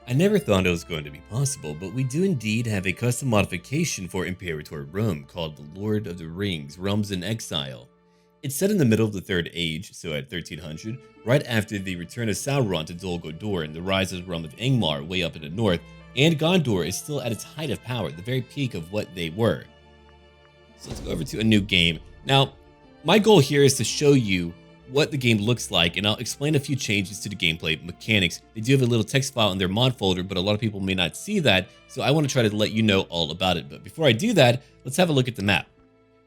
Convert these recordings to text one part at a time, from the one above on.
I never thought it was going to be possible, but we do indeed have a custom modification for Imperator Rome called the Lord of the Rings, Realms in Exile. It's set in the middle of the Third Age, so at 1300, right after the return of Sauron to Dol Guldur and the rise of the realm of Angmar way up in the north, and Gondor is still at its height of power, the very peak of what they were. So let's go over to a new game. Now, my goal here is to show you what the game looks like, and I'll explain a few changes to the gameplay mechanics. They do have a little text file in their mod folder, but a lot of people may not see that, so I want to try to let you know all about it. But before I do that, let's have a look at the map.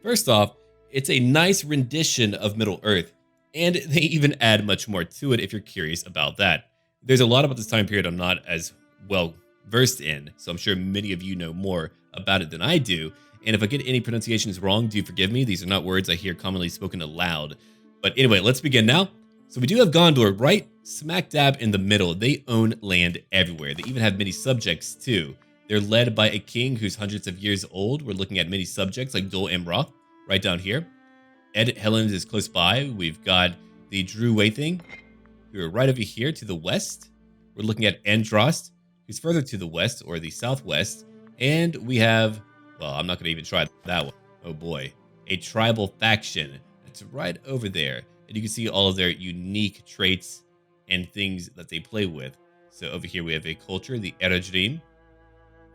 First off, it's a nice rendition of Middle-earth, and they even add much more to it if you're curious about that. There's a lot about this time period I'm not as well versed in, so I'm sure many of you know more about it than I do. And if I get any pronunciations wrong, do forgive me. These are not words I hear commonly spoken aloud. But anyway, let's begin now. So we do have Gondor right smack dab in the middle. They own land everywhere. They even have many subjects too. They're led by a king who's hundreds of years old. We're looking at many subjects like Dol Imra right down here. Ed Helland is close by. We've got the Drew Waithing, who are right over here to the west. We're looking at Androst, who's further to the west or the southwest. And we have, well, I'm not going to even try that one. Oh boy, a tribal faction. It's right over there, and you can see all of their unique traits and things that they play with. So over here we have a culture, the Eredrim.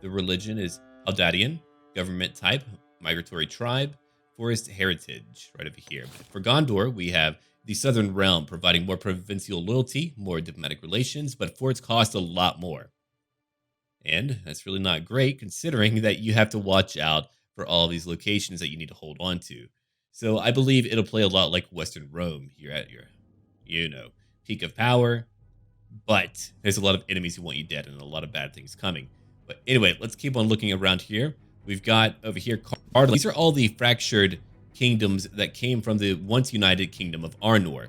The religion is Haldadian. Government type, migratory tribe. Forest heritage, right over here. For Gondor, we have the Southern Realm, providing more provincial loyalty, more diplomatic relations, but for its cost a lot more. And that's really not great, considering that you have to watch out for all these locations that you need to hold on to. So I believe it'll play a lot like Western Rome here at your, peak of power. But there's a lot of enemies who want you dead and a lot of bad things coming. But anyway, let's keep on looking around here. We've got over here, these are all the fractured kingdoms that came from the once united kingdom of Arnor.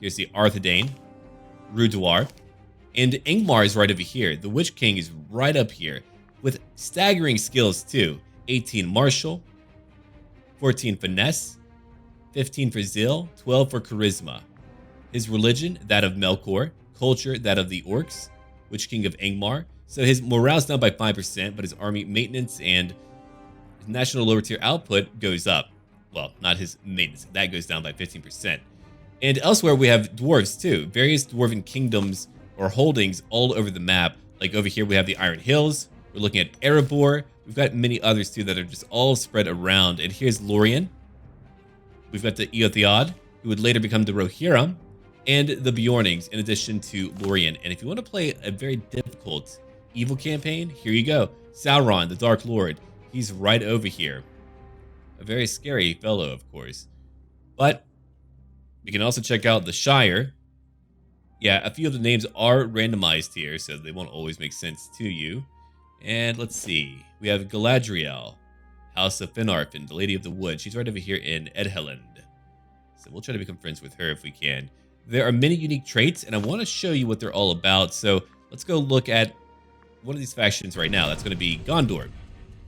Here's the Arthedain, Rudwar, and Angmar is right over here. The Witch King is right up here with staggering skills too. 18 martial, 14 finesse, 15 for zeal, 12 for charisma. His religion, that of Melkor. Culture, that of the Orcs. Witch King of Angmar. So his morale's down by 5%, but his army maintenance and his national lower tier output goes up. Well, not his maintenance. That goes down by 15%. And elsewhere, we have dwarves too. Various dwarven kingdoms or holdings all over the map. Like over here, we have the Iron Hills. We're looking at Erebor. We've got many others too that are just all spread around. And here's Lorien. We've got the Eotheod, who would later become the Rohirrim, and the Bjornings, in addition to Lorien. And if you want to play a very difficult evil campaign, here you go. Sauron, the Dark Lord. He's right over here. A very scary fellow, of course. But you can also check out the Shire. Yeah, a few of the names are randomized here, so they won't always make sense to you. And let's see. We have Galadriel, House of Finarfin, the Lady of the Wood. She's right over here in Edhelland. So we'll try to become friends with her if we can. There are many unique traits, and I want to show you what they're all about. So let's go look at one of these factions right now. That's going to be Gondor.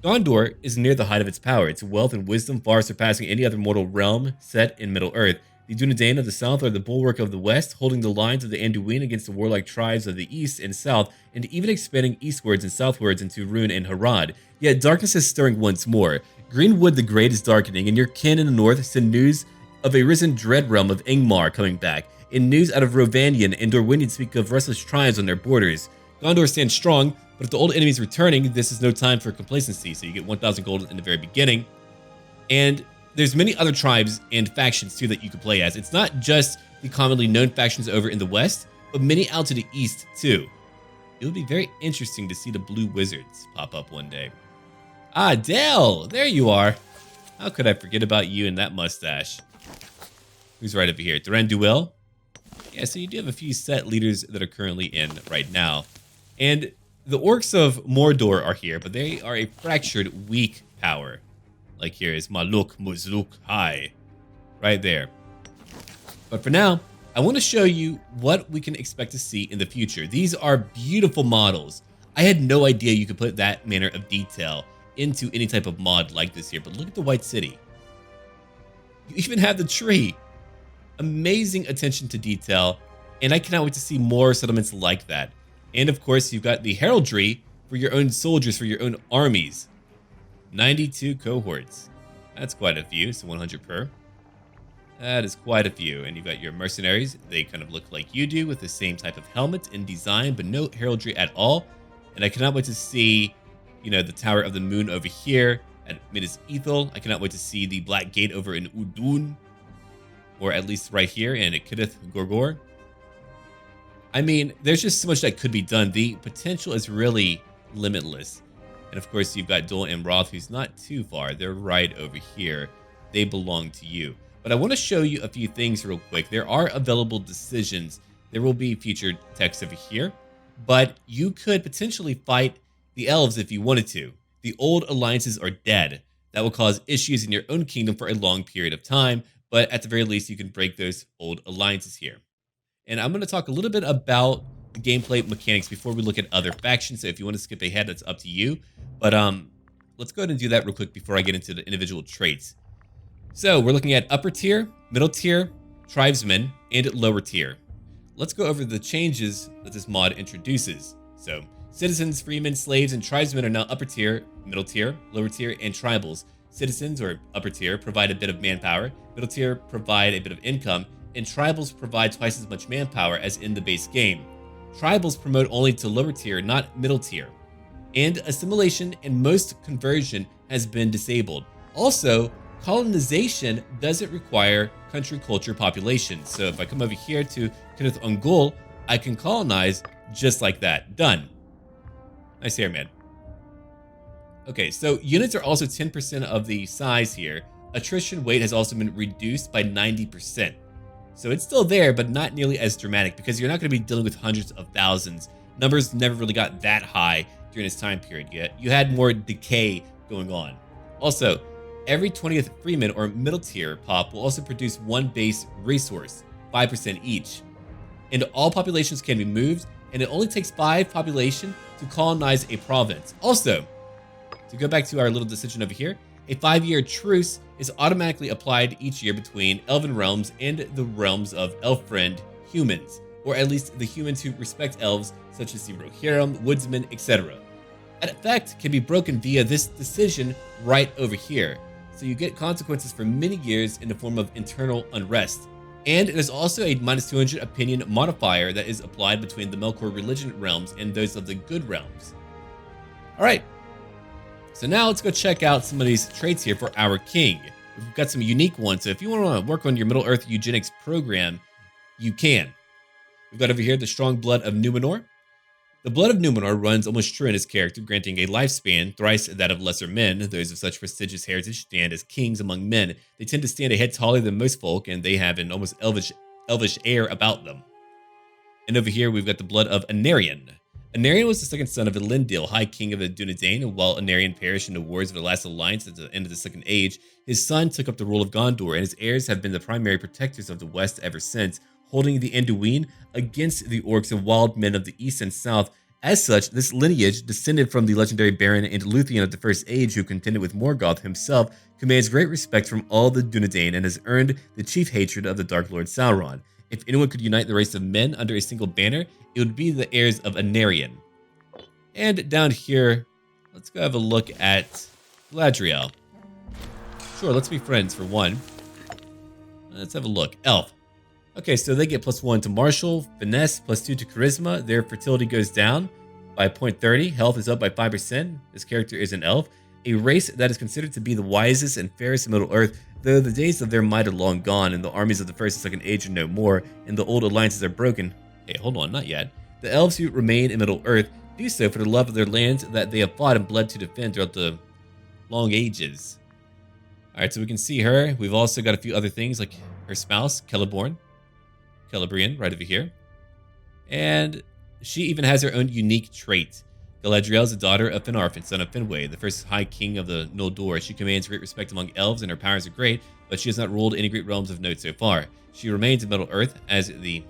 Gondor is near the height of its power. Its wealth and wisdom far surpassing any other mortal realm set in Middle-earth. The Dunedain of the south are the bulwark of the west, holding the lines of the Anduin against the warlike tribes of the east and south, and even expanding eastwards and southwards into Rune and Harad. Yet darkness is stirring once more. Greenwood the Great is darkening, and your kin in the north send news of a risen dread realm of Angmar coming back. In news out of Rovanion and Dorwinion speak of restless tribes on their borders. Gondor stands strong, but if the old enemy is returning, this is no time for complacency, so you get 1,000 gold in the very beginning. And there's many other tribes and factions too that you can play as. It's not just the commonly known factions over in the west, but many out to the east too. It would be very interesting to see the Blue Wizards pop up one day. Ah, Dale! There you are! How could I forget about you and that mustache? Who's right over here? Thranduil? Yeah, so you do have a few set leaders that are currently in right now. And the Orcs of Mordor are here, but they are a fractured, weak power. Like here is Maluk Muzluk Hai. Right there. But for now, I want to show you what we can expect to see in the future. These are beautiful models. I had no idea you could put that manner of detail into any type of mod like this here, but look at the White City. You even have the tree. Amazing attention to detail, and I cannot wait to see more settlements like that. And of course, you've got the heraldry for your own soldiers, for your own armies. 92 cohorts. That's quite a few, so 100 per. That is quite a few. And you've got your mercenaries. They kind of look like you do, with the same type of helmet and design, but no heraldry at all. And I cannot wait to see, the Tower of the Moon over here at Minas Ithil. I cannot wait to see the Black Gate over in Udun, or at least right here in Kidith Gorgor. I mean, there's just so much that could be done. The potential is really limitless. And of course, you've got Dol and Roth, who's not too far. They're right over here. They belong to you. But I want to show you a few things real quick. There are available decisions. There will be featured text over here. But you could potentially fight the elves if you wanted to. The old alliances are dead. That will cause issues in your own kingdom for a long period of time. But at the very least, you can break those old alliances here. And I'm going to talk a little bit about the gameplay mechanics before we look at other factions. So if you want to skip ahead, that's up to you. But let's go ahead and do that real quick before I get into the individual traits. So we're looking at upper tier, middle tier, tribesmen, and lower tier. Let's go over the changes that this mod introduces. So citizens, freemen, slaves, and tribesmen are now upper tier, middle tier, lower tier, and tribals. Citizens, or upper tier, provide a bit of manpower, middle tier provide a bit of income, and tribals provide twice as much manpower as in the base game. Tribals promote only to lower tier, not middle tier. And assimilation and most conversion has been disabled. Also, colonization doesn't require country culture population. So if I come over here to Kenneth Ungol, I can colonize just like that. Done. Nice hair, man. Okay, so units are also 10% of the size here. Attrition weight has also been reduced by 90%. So it's still there, but not nearly as dramatic because you're not going to be dealing with hundreds of thousands. Numbers never really got that high during this time period yet. You had more decay going on. Also, every 20th freeman or middle tier pop will also produce one base resource, 5% each. And all populations can be moved, and it only takes 5 population to colonize a province. Also, to go back to our little decision over here, a 5-year truce is automatically applied each year between Elven realms and the realms of elf-friend humans, or at least the humans who respect elves, such as the Rohirrim, Woodsmen, etc. That effect can be broken via this decision right over here, so you get consequences for many years in the form of internal unrest. And there's also a -200 opinion modifier that is applied between the Melkor religion realms and those of the good realms. Alright, so now let's go check out some of these traits here for our king. We've got some unique ones, so if you want to work on your Middle-earth eugenics program, you can. We've got over here the strong blood of Numenor. The blood of Numenor runs almost true in his character, granting a lifespan thrice that of lesser men. Those of such prestigious heritage stand as kings among men. They tend to stand a head taller than most folk, and they have an almost elvish air about them. And over here, we've got the blood of Anarion. Anarion was the second son of Elendil, High King of the Dunedain, and while Anarion perished in the wars of the Last Alliance at the end of the Second Age, his son took up the role of Gondor, and his heirs have been the primary protectors of the West ever since, holding the Anduin against the orcs and wild men of the East and South. As such, this lineage, descended from the legendary Baron and Luthien of the First Age who contended with Morgoth himself, commands great respect from all the Dunedain and has earned the chief hatred of the Dark Lord Sauron. If anyone could unite the race of men under a single banner, it would be the heirs of Anarion. And down here, let's go have a look at Galadriel. Sure, let's be friends for one. Let's have a look. Elf. Okay, so they get +1 to martial, finesse, +2 to charisma. Their fertility goes down by 0.30. Health is up by 5%. This character is an elf. A race that is considered to be the wisest and fairest in Middle-earth, though the days of their might are long gone, and the armies of the First and Second Age are no more, and the old alliances are broken. Hey, hold on, not yet. The elves who remain in Middle-earth do so for the love of their lands that they have fought and bled to defend throughout the long ages. Alright, so we can see her. We've also got a few other things, like her spouse, Celebrian, right over here. And she even has her own unique trait. Galadriel is the daughter of Finarfin, son of Finwë, the first High King of the Noldor. She commands great respect among elves, and her powers are great, but she has not ruled any great realms of note so far. She remains in Middle-earth as the,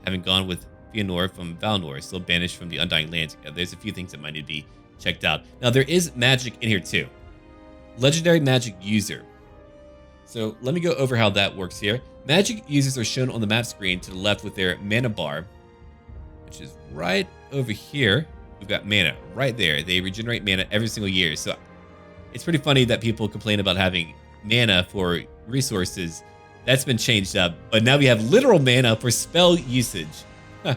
having gone with Fëanor from Valinor, still banished from the Undying Lands. There's a few things that might need to be checked out. Now, there is magic in here too. Legendary magic user. So let me go over how that works here. Magic users are shown on the map screen to the left with their mana bar. which is right over here. We've got mana right there. They regenerate mana every single year. So it's pretty funny that people complain about having mana for resources. That's been changed up, but now we have literal mana for spell usage. Huh.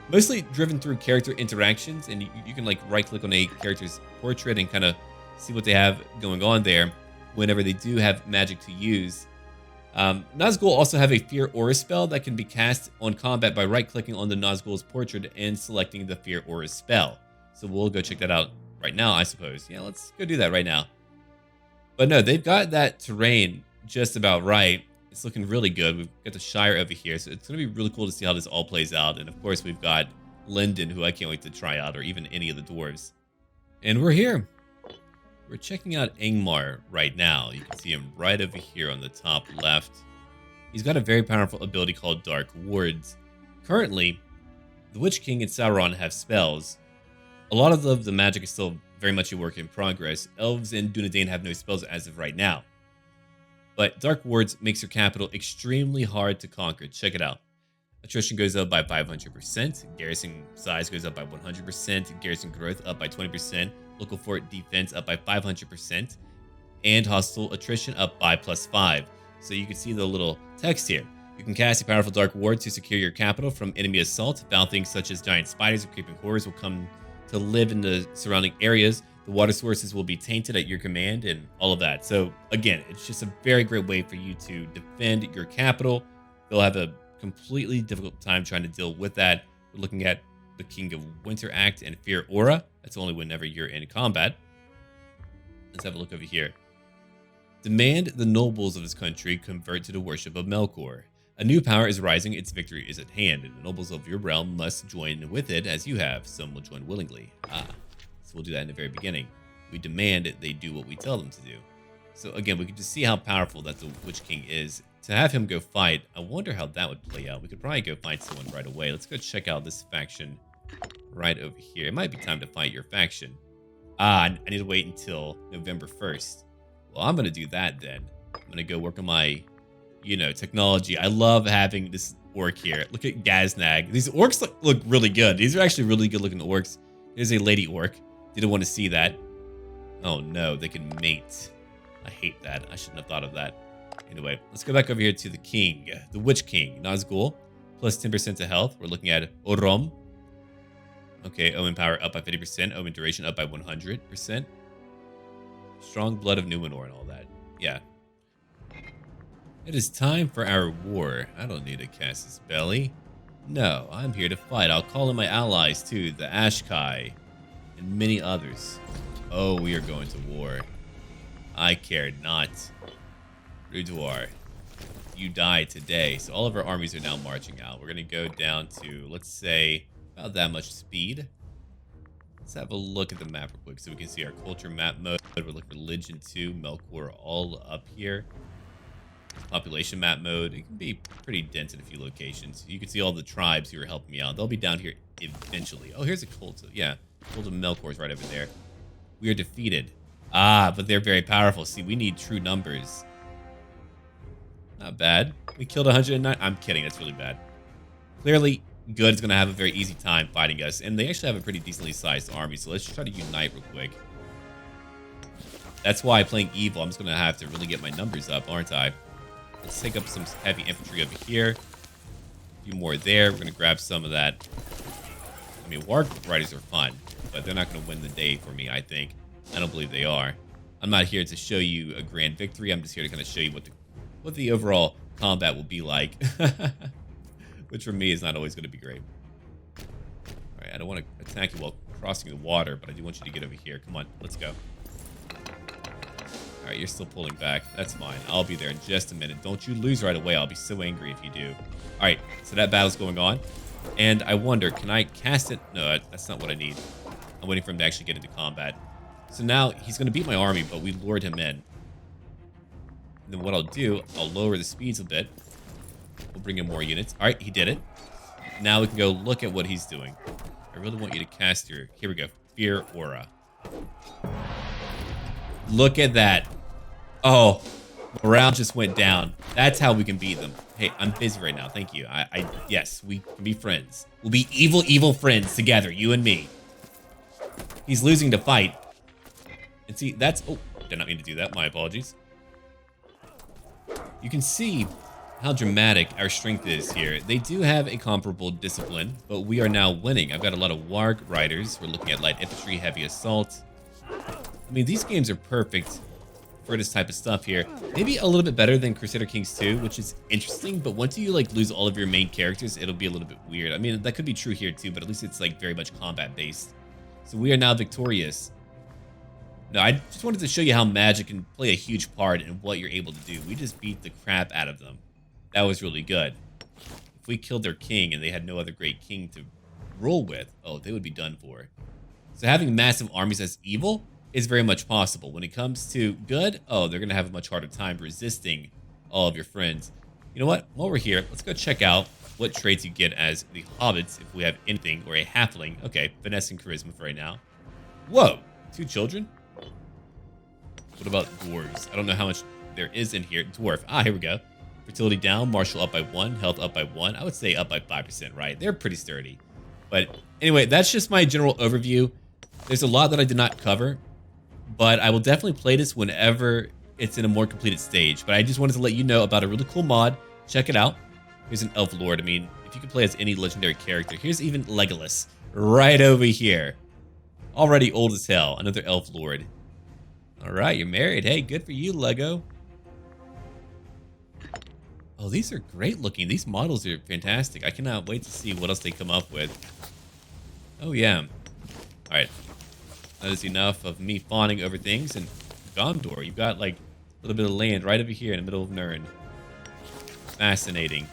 Mostly driven through character interactions, and you can like right click on a character's portrait and kind of see what they have going on there whenever they do have magic to use. Nazgul also have a Fear Aura spell that can be cast on combat by right-clicking on the Nazgul's portrait and selecting the Fear Aura spell. So we'll go check that out right now, I suppose. Yeah, let's go do that right now. But no, they've got that terrain just about right. It's looking really good. We've got the Shire over here, so it's going to be really cool to see how this all plays out. And of course, we've got Linden, who I can't wait to try out, or even any of the dwarves. And we're here. We're checking out Angmar right now. You can see him right over here on the top left. He's got a very powerful ability called Dark Wards. Currently, the Witch King and Sauron have spells. A lot of the magic is still very much a work in progress. Elves and Dunedain have no spells as of right now. But Dark Wards makes your capital extremely hard to conquer. Check it out. Attrition goes up by 500%. Garrison size goes up by 100%. Garrison growth up by 20%. Local fort defense up by 500%. And hostile attrition up by +5. So you can see the little text here. You can cast a powerful Dark Ward to secure your capital from enemy assault. Foul things such as giant spiders or creeping horrors will come to live in the surrounding areas. The water sources will be tainted at your command and all of that. So again, it's just a very great way for you to defend your capital. They'll have a completely difficult time trying to deal with that. We're looking at the King of Winter Act and Fear Aura. That's only whenever you're in combat. Let's have a look over here. Demand the nobles of his country convert to the worship of Melkor. A new power is rising, its victory is at hand, and the nobles of your realm must join with it as you have. Some will join willingly. So we'll do that in the very beginning. We demand that they do what we tell them to do. So again, we can just see how powerful that the Witch King is. To have him go fight, I wonder how that would play out. We could probably go fight someone right away. Let's go check out this faction right over here. It might be time to fight your faction. I need to wait until November 1st. Well, I'm going to do that then. I'm going to go work on my, technology. I love having this orc here. Look at Gaznag. These orcs look really good. These are actually really good looking orcs. Here's a lady orc. Didn't want to see that. Oh no, they can mate. I hate that. I shouldn't have thought of that. Anyway, let's go back over here to the king. The Witch King. Nazgul. Plus 10% to health. We're looking at Orom. Okay, Omen power up by 50%. Omen duration up by 100%. Strong blood of Numenor and all that. Yeah. It is time for our war. I don't need to cast his belly. No, I'm here to fight. I'll call in my allies too. The Ashkai. And many others. Oh, we are going to war. I care not. Ruduar, you die today. So all of our armies are now marching out. We're going to go down to, let's say, about that much speed. Let's have a look at the map real quick so we can see our culture map mode. We're looking for religion 2, Melkor all up here. Population map mode. It can be pretty dense in a few locations. You can see all the tribes who are helping me out. They'll be down here eventually. Oh, here's a cult. Yeah, cult of Melkor is right over there. We are defeated. But they're very powerful. See, we need true numbers. Not bad. We killed 109. I'm kidding. That's really bad. Clearly, Good is going to have a very easy time fighting us. And they actually have a pretty decently sized army. So let's try to unite real quick. That's why playing evil, I'm just going to have to really get my numbers up, aren't I? Let's take up some heavy infantry over here. A few more there. We're going to grab some of that. I mean, Warg Riders are fun, but they're not going to win the day for me, I think. I don't believe they are. I'm not here to show you a grand victory. I'm just here to kind of show you what the overall combat will be like. Which for me is not always going to be great. All right, I don't want to attack you while crossing the water, but I do want you to get over here. Come on, let's go. All right, you're still pulling back. That's fine. I'll be there in just a minute. Don't you lose right away. I'll be so angry if you do. All right, so that battle's going on. And I wonder, can I cast it? No, that's not what I need. I'm waiting for him to actually get into combat. So now he's going to beat my army, but we lured him in. And then what I'll do, I'll lower the speeds a bit. We'll bring in more units. All right, he did it. Now we can go look at what he's doing. I really want you to cast your... Here we go. Fear Aura. Look at that. Oh, Morale just went down. That's how we can beat them. Hey, I'm busy right now. Thank you. Yes, we can be friends. We'll be evil friends together, you and me. He's losing the fight. And see, that's... Oh, did not mean to do that. My apologies. You can see how dramatic our strength is here. They do have a comparable discipline, but we are now winning. I've got a lot of warg riders. We're looking at light infantry, heavy assault. I mean, these games are perfect for this type of stuff here. Maybe a little bit better than Crusader Kings 2, which is interesting, but once you like lose all of your main characters, it'll be a little bit weird. I mean, that could be true here too, but at least it's like very much combat based. So we are now victorious. No, I just wanted to show you how magic can play a huge part in what you're able to do. We just beat the crap out of them. That was really good. If we killed their king and they had no other great king to rule with, oh, they would be done for. So having massive armies as evil is very much possible. When it comes to good, oh, they're going to have a much harder time resisting all of your friends. You know what? While we're here, let's go check out what traits you get as the hobbits, if we have anything, or a halfling. Okay, finesse and charisma for right now. Whoa, 2 children? What about dwarves? I don't know how much there is in here. Dwarf. Ah, here we go. Fertility down, martial up by 1, health up by 1. I would say up by 5%, right? They're pretty sturdy. But anyway, that's just my general overview. There's a lot that I did not cover, but I will definitely play this whenever it's in a more completed stage. But I just wanted to let you know about a really cool mod. Check it out. Here's an elf lord. I mean, if you can play as any legendary character. Here's even Legolas right over here. Already old as hell. Another elf lord. All right, you're married. Hey, good for you, Lego. Oh, these are great looking. These models are fantastic. I cannot wait to see what else they come up with. Oh, yeah. All right. That is enough of me fawning over things. And Gondor, you've got like a little bit of land right over here in the middle of Nirn. Fascinating.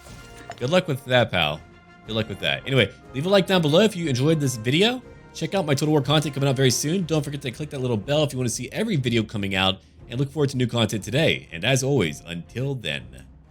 Good luck with that, pal. Good luck with that. Anyway, leave a like down below if you enjoyed this video. Check out my Total War content coming out very soon. Don't forget to click that little bell if you want to see every video coming out. And look forward to new content today. And as always, until then.